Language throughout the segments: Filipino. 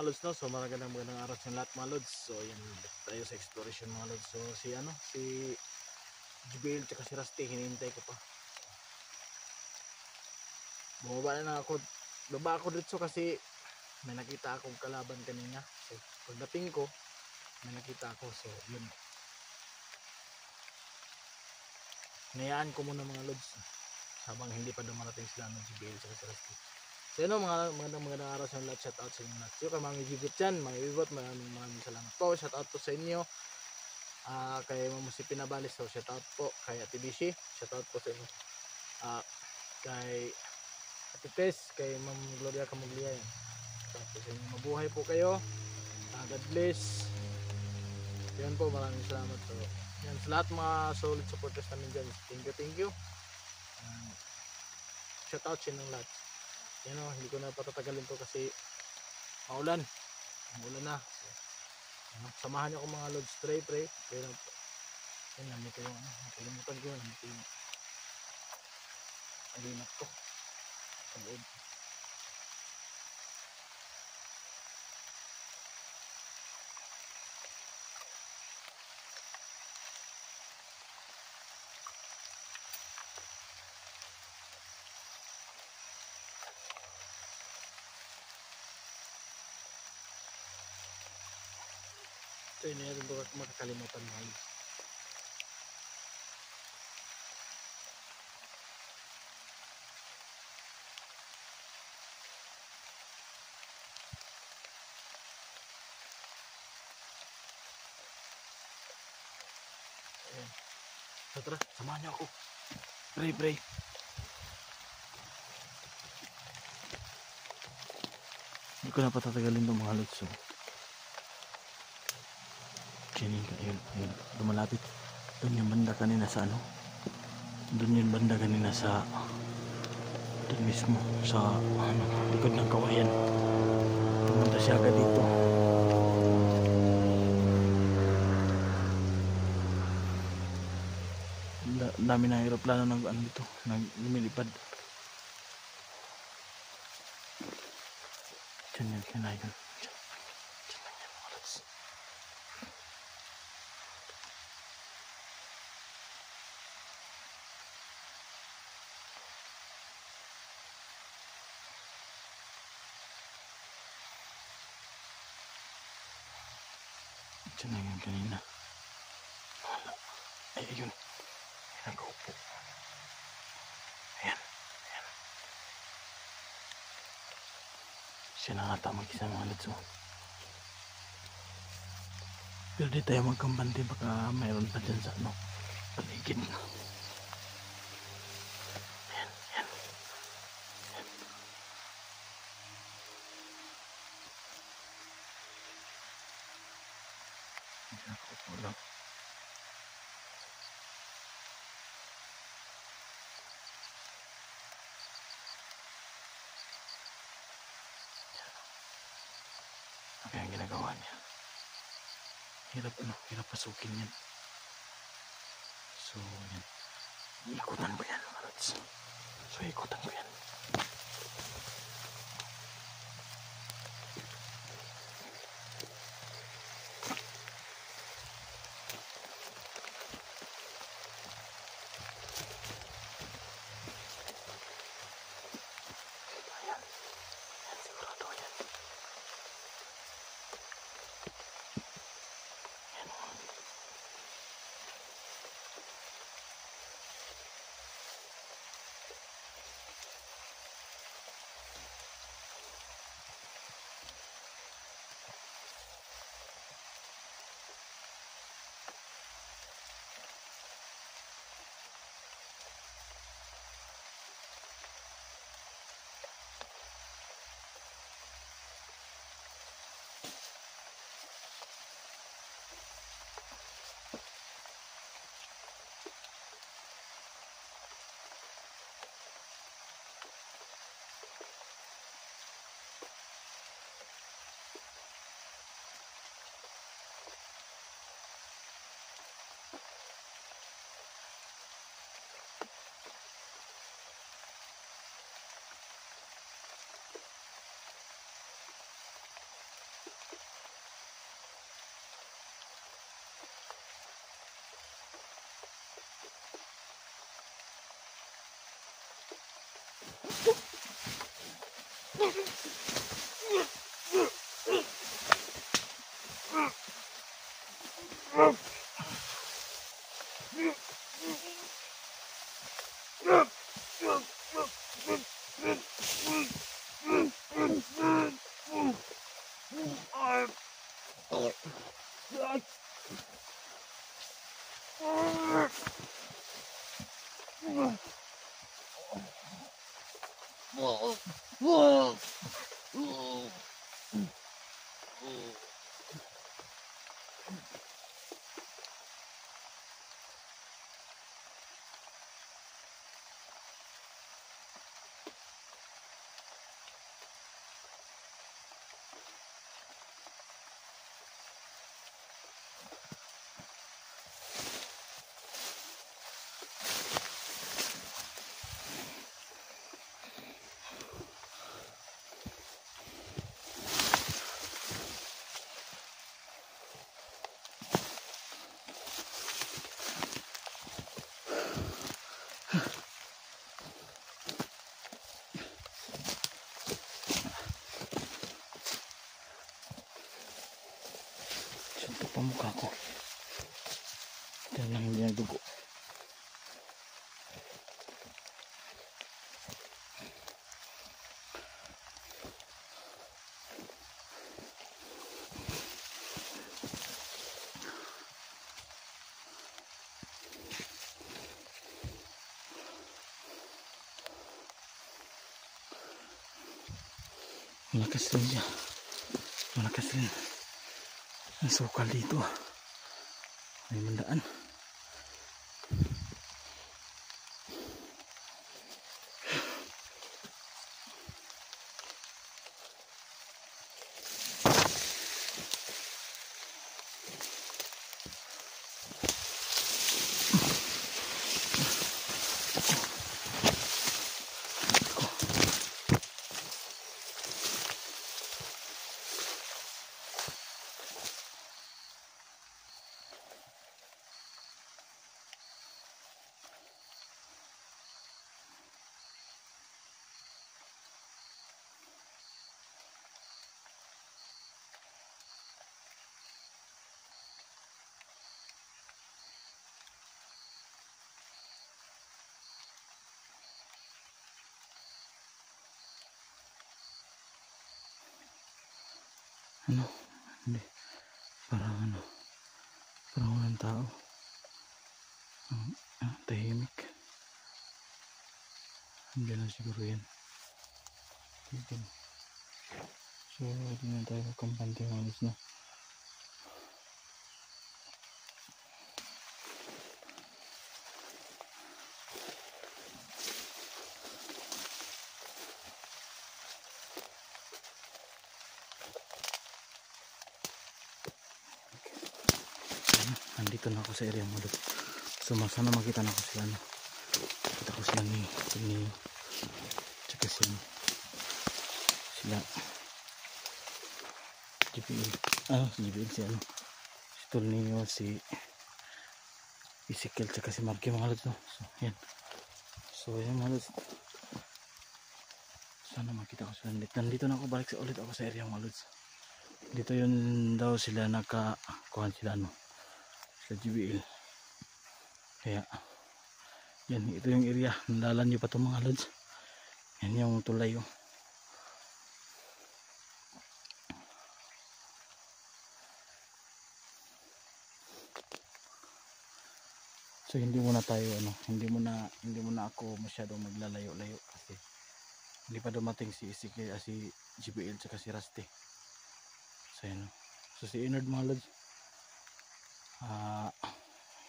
mga lods, no? So magandang araw sa lahat mga lods. So yan tayo sa exploration mga lods. So si JBL tsaka si Rusty, hinihintay ko pa. Bumaba na ako. Baba ako dito kasi may nakita akong kalaban kanina. So pagdating ko, may nakita ako. So yun. Hinayaan ko muna mga lods habang hindi pa dumarating sila ng JBL tsaka si Rusty. So yun, magandang araw sa lahat. Shout out sa inyo lahat. So kay mga Jibot dyan, mga Jibot, maraming salamat po. Shout out po sa inyo. Kay Mama si Pinabalis, so shout out po. Kay Ate Bishi, shout out po sa inyo. Kay Ate Tess, kay Ma'am Gloria Camuglia, shout out po sa inyo. Mabuhay po kayo. God bless. Yan po, maraming salamat po. Yan, sa lahat mga solid supporters namin dyan. Thank you. Shout out sa inyong lahat. Yan o, hindi ko na patatagalin to kasi maulan na. So, samahan niyo ako mga lods. Pray lang po. Yan, nandito yung nakilimutan ko, nandito yung alinat ko sa loob. So yun, hindi ko makakalimutan mga lods. Ayan. So tara, samahan niyo ako. Pray. Hindi ko na patatagalin itong mga lods. So ayun, lumalapit. Doon yung banda kanina sa doon mismo sa likod ng kawayan. Pumunta siya agad dito. Dami na aeroplano dito, lumilipad. Diyan yun, kinayon. Diyan na yun kanina. Ay, ayun. Nagaupo. Ayan. Siya na ata mag-isa mga lods. Pero di tayo magkambante, baka mayroon pa dyan sa paligid. Ayan. Nakaupo lang. Ano yung ginagawa niya? Hirap pasukin yan. So yan, ikutan ko yan mga lods. Ayan, sigurado yan. Suntok pa mukha ko. Dahil lang hindi nagdugo. Malakas rin siya. Malakas rin. Ang sukal dito. May mandaan. Ano? Hindi. Parang ano? Parang walang tao. Tahimik. Hindi lang siguro yan. Dito. So, hindi na tayo magkampante malis na. Nandito na ako sa area mo doon. So sana makita na ako sila, no? Kita ko sila ni tsaka sila GPL. Si GPL si ano, si Tolnio, si Ezekiel tsaka si Marky, mga lods, no? So yan mga lods, sana makita ko sila. Nandito na ako, balik ulit ako sa area mga lods. Dito yun daw sila nakakuhan sila, no? Sa GBL. Kaya yan, ito yung area. Nalalan nyo pa itong mga lods. Yan yung tulay, oh. So hindi muna tayo hindi muna ako masyadong maglalayo-layo kasi hindi pa dumating si Ezekiel, si GBL tsaka si Rusty. So yan, so si Inard mga lods,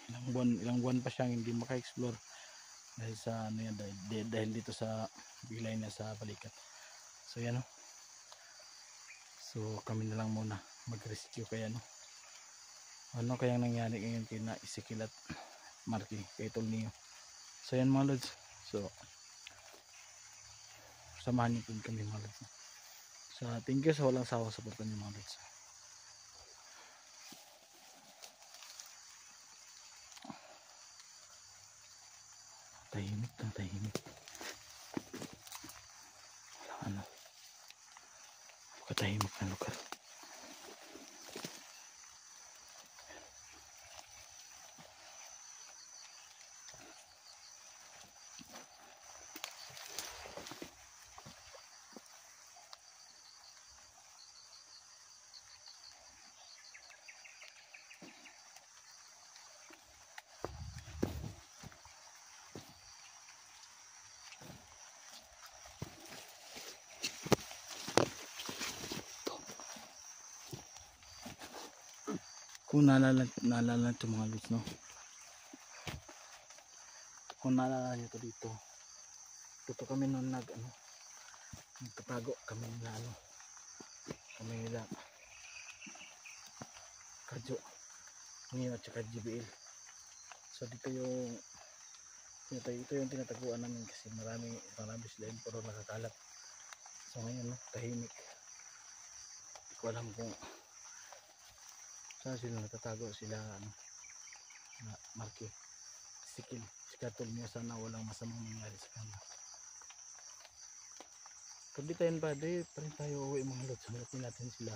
ilang buwan pa siyang hindi maka-explore dahil sa dahil dito sa bilay na sa balikat. So yan, so kami na lang muna mag-rescue kaya ano kayang nangyari ngayon kay na Ezekiel at Marky, kay Tolnio. So yan mga lods, so samahan niyo po kami mga lods. So thank you sa walang sawa sa suporta niyo mga lods. Tahimik. tahimik na lugar. Kung naalala ito mga lods, no? Kung naalala nyo ito dito kami noon nagtatago kami nila kami nila Kadyo ngayon at saka GBL. So dito ito yung tinataguan namin kasi marami sila yung puro nakakalat. So ngayon, no, tahimik. Hindi ko alam kung saan sila natatago, sila na Marky, Sikil, si Katol niya, sana walang masamang nangyari sa kanya. Pag di tayo pa rin tayo uwi mga lods, hanapin natin sila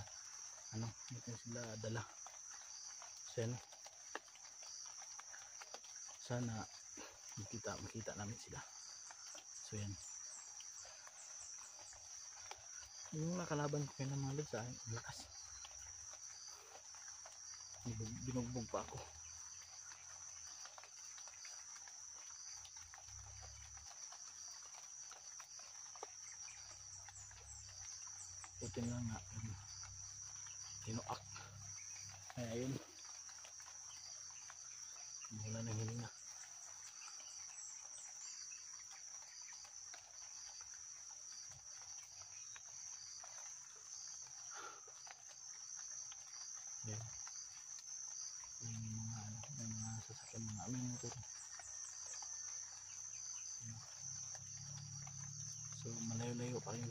dala. So sana makita namin sila. So yan, yung nakalaban ko kayo ng mga lods sa lakas, binugbog pa ako. Puti na nga tinuak. Kaya ayun, wala nang hininga. Yan. Yung mga sasakyan, mga aming motor. So malayo-layo pa rin,